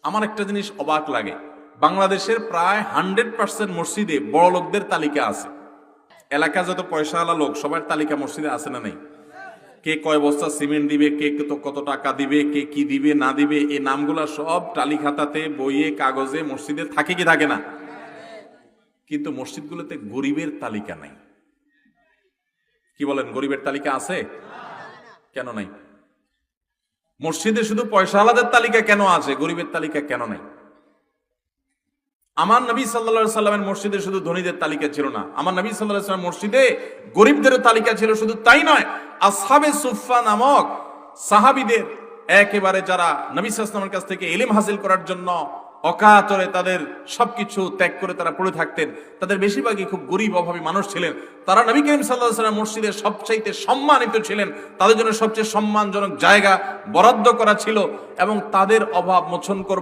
আমার একটা জিনিস অবাক লাগে, বাংলাদেশের প্রায় 100% মসজিদে বড় লোকদের তালিকা আছে। এলাকা যত পয়সাওয়ালা লোক সবার তালিকা মসজিদে আছে না নাই? কে কয় বস্তা সিমেন্ট দিবে, কে কত টাকা দিবে, কে কি দিবে না দিবে, এই নামগুলা সব টালি খাতাতে, বইয়ে, কাগজে মসজিদে থাকে কি থাকে না? কিন্তু মসজিদগুলোতে গরিবের তালিকা নাই। কি বলেন, গরিবের তালিকা আছে? কেন নাই? মসজিদে শুধু পয়সাওয়ালাদের তালিকা কেন আছে, গরিবের তালিকা কেন নাই? আমার নবী সাল্লাল্লাহু আলাইহি সাল্লামের মসজিদে শুধু ধনীদের তালিকা ছিল না, আমার নবী সাল্লাল্লাহু আলাইহি সাল্লামের মসজিদে গরিবদেরও তালিকা ছিল। শুধু তাই নয়, আসহাবে সুফফা নামক সাহাবীদের, একেবারে যারা নবী সাল্লাল্লাহু আলাইহি ওয়াসাল্লামের কাছ থেকে ইলম হাসিল করার জন্য অকাতরে তাদের সবকিছু ত্যাগ করে তারা পড়ে থাকতেন, তাদের বেশিরভাগই খুব গরিব অভাবী মানুষ ছিলেন। তারা নবী করিম সাল্লাল্লাহু আলাইহি ওয়াসাল্লাম মসজিদের সবচাইতে সম্মানিত ছিলেন, তাদের জন্য সবচেয়ে সম্মানজনক জায়গা বরাদ্দ করা ছিল এবং তাদের অভাব মোচন